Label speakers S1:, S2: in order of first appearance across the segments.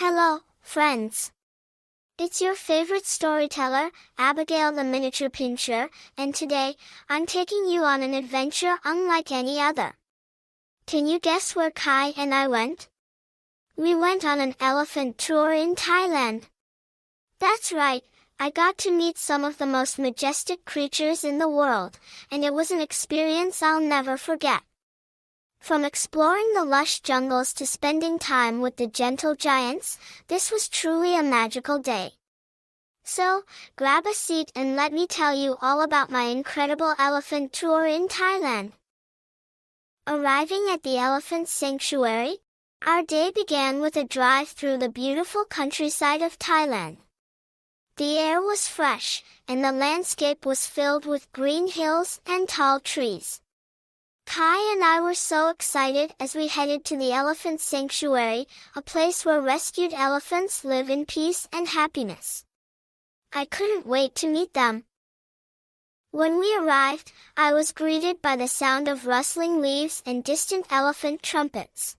S1: Hello, friends. It's your favorite storyteller, Abigail the Miniature Pincher, and today, I'm taking you on an adventure unlike any other. Can you guess where Kai and I went? We went on an elephant tour in Thailand. That's right, I got to meet some of the most majestic creatures in the world, and it was an experience I'll never forget. From exploring the lush jungles to spending time with the gentle giants, this was truly a magical day. So, grab a seat and let me tell you all about my incredible elephant tour in Thailand. Arriving at the elephant sanctuary, our day began with a drive through the beautiful countryside of Thailand. The air was fresh, and the landscape was filled with green hills and tall trees. Kai and I were so excited as we headed to the elephant sanctuary, a place where rescued elephants live in peace and happiness. I couldn't wait to meet them. When we arrived, I was greeted by the sound of rustling leaves and distant elephant trumpets.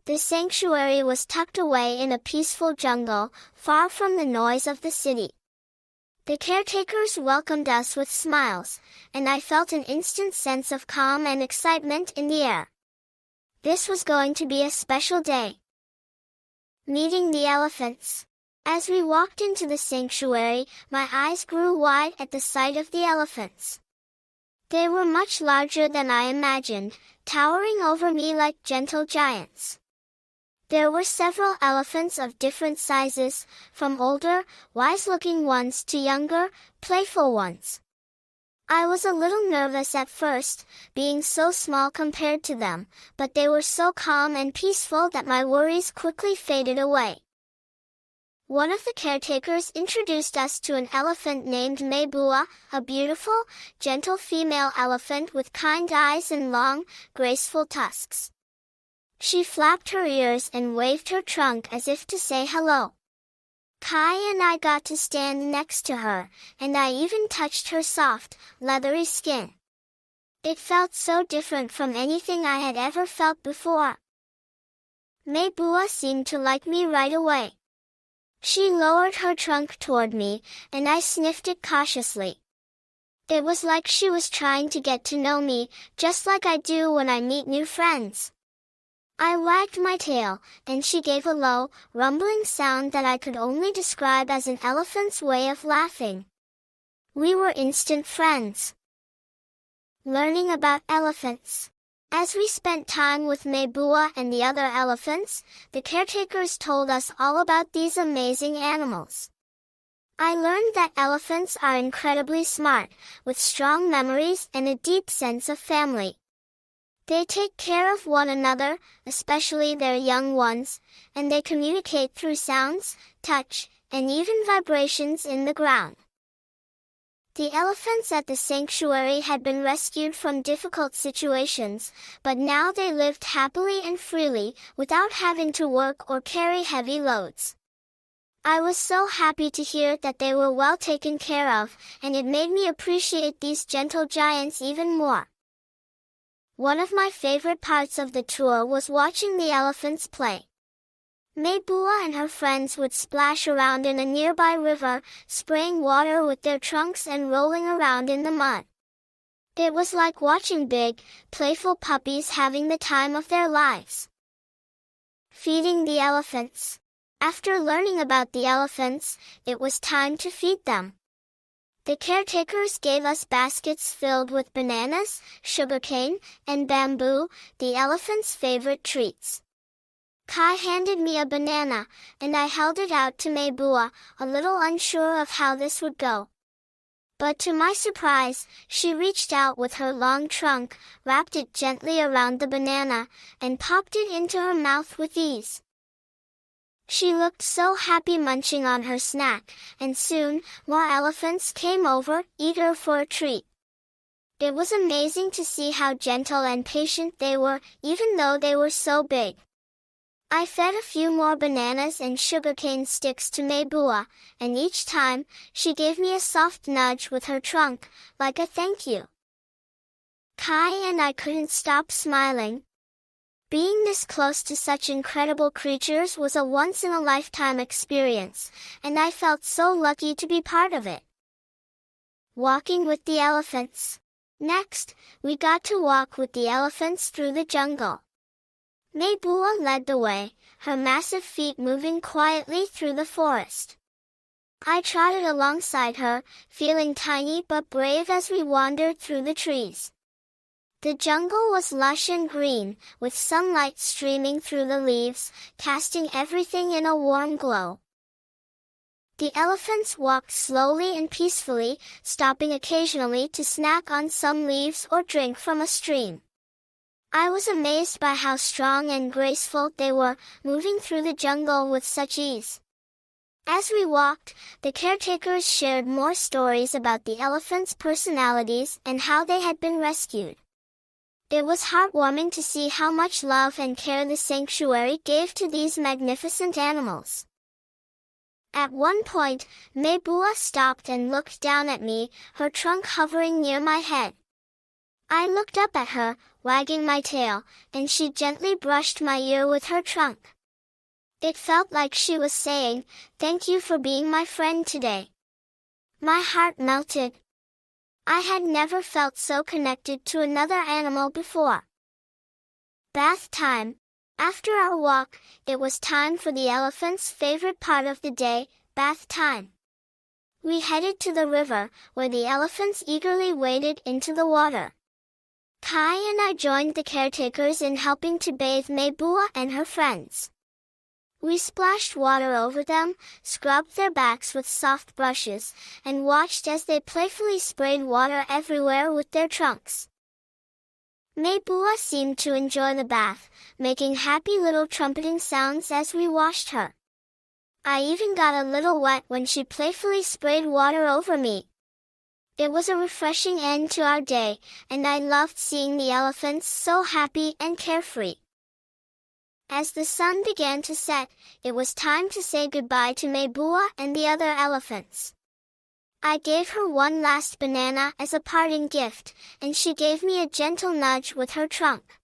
S1: The sanctuary was tucked away in a peaceful jungle, far from the noise of the city. The caretakers welcomed us with smiles, and I felt an instant sense of calm and excitement in the air. This was going to be a special day. Meeting the elephants. As we walked into the sanctuary, my eyes grew wide at the sight of the elephants. They were much larger than I imagined, towering over me like gentle giants. There were several elephants of different sizes, from older, wise-looking ones to younger, playful ones. I was a little nervous at first, being so small compared to them, but they were so calm and peaceful that my worries quickly faded away. One of the caretakers introduced us to an elephant named Maybua, a beautiful, gentle female elephant with kind eyes and long, graceful tusks. She flapped her ears and waved her trunk as if to say hello. Kai and I got to stand next to her, and I even touched her soft, leathery skin. It felt so different from anything I had ever felt before. Maybua seemed to like me right away. She lowered her trunk toward me, and I sniffed it cautiously. It was like she was trying to get to know me, just like I do when I meet new friends. I wagged my tail, and she gave a low, rumbling sound that I could only describe as an elephant's way of laughing. We were instant friends. Learning about elephants. As we spent time with Maybua and the other elephants, the caretakers told us all about these amazing animals. I learned that elephants are incredibly smart, with strong memories and a deep sense of family. They take care of one another, especially their young ones, and they communicate through sounds, touch, and even vibrations in the ground. The elephants at the sanctuary had been rescued from difficult situations, but now they lived happily and freely, without having to work or carry heavy loads. I was so happy to hear that they were well taken care of, and it made me appreciate these gentle giants even more. One of my favorite parts of the tour was watching the elephants play. Maybua and her friends would splash around in a nearby river, spraying water with their trunks and rolling around in the mud. It was like watching big, playful puppies having the time of their lives. Feeding the elephants. After learning about the elephants, it was time to feed them. The caretakers gave us baskets filled with bananas, sugarcane, and bamboo, the elephants' favorite treats. Kai handed me a banana, and I held it out to Maybua, a little unsure of how this would go. But to my surprise, she reached out with her long trunk, wrapped it gently around the banana, and popped it into her mouth with ease. She looked so happy munching on her snack, and soon, more elephants came over, eager for a treat. It was amazing to see how gentle and patient they were, even though they were so big. I fed a few more bananas and sugarcane sticks to Maybua, and each time, she gave me a soft nudge with her trunk, like a thank you. Kai and I couldn't stop smiling. Being this close to such incredible creatures was a once-in-a-lifetime experience, and I felt so lucky to be part of it. Walking with the elephants. Next, we got to walk with the elephants through the jungle. Maybua led the way, her massive feet moving quietly through the forest. I trotted alongside her, feeling tiny but brave as we wandered through the trees. The jungle was lush and green, with sunlight streaming through the leaves, casting everything in a warm glow. The elephants walked slowly and peacefully, stopping occasionally to snack on some leaves or drink from a stream. I was amazed by how strong and graceful they were, moving through the jungle with such ease. As we walked, the caretakers shared more stories about the elephants' personalities and how they had been rescued. It was heartwarming to see how much love and care the sanctuary gave to these magnificent animals. At one point, Maybua stopped and looked down at me, her trunk hovering near my head. I looked up at her, wagging my tail, and she gently brushed my ear with her trunk. It felt like she was saying, "Thank you for being my friend today." My heart melted. I had never felt so connected to another animal before. Bath time. After our walk, it was time for the elephant's favorite part of the day, bath time. We headed to the river, where the elephants eagerly waded into the water. Kai and I joined the caretakers in helping to bathe Maybua and her friends. We splashed water over them, scrubbed their backs with soft brushes, and watched as they playfully sprayed water everywhere with their trunks. Maybua seemed to enjoy the bath, making happy little trumpeting sounds as we washed her. I even got a little wet when she playfully sprayed water over me. It was a refreshing end to our day, and I loved seeing the elephants so happy and carefree. As the sun began to set, it was time to say goodbye to Maybua and the other elephants. I gave her one last banana as a parting gift, and she gave me a gentle nudge with her trunk.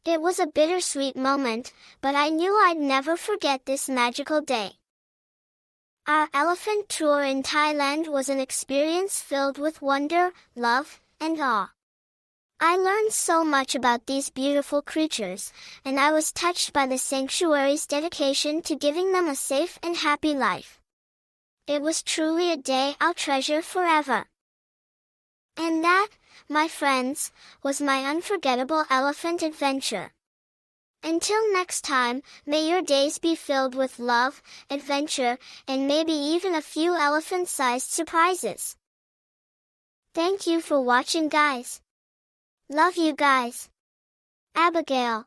S1: It was a bittersweet moment, but I knew I'd never forget this magical day. Our elephant tour in Thailand was an experience filled with wonder, love, and awe. I learned so much about these beautiful creatures, and I was touched by the sanctuary's dedication to giving them a safe and happy life. It was truly a day I'll treasure forever. And that, my friends, was my unforgettable elephant adventure. Until next time, may your days be filled with love, adventure, and maybe even a few elephant-sized surprises. Thank you for watching, guys. Love you guys. Abigail.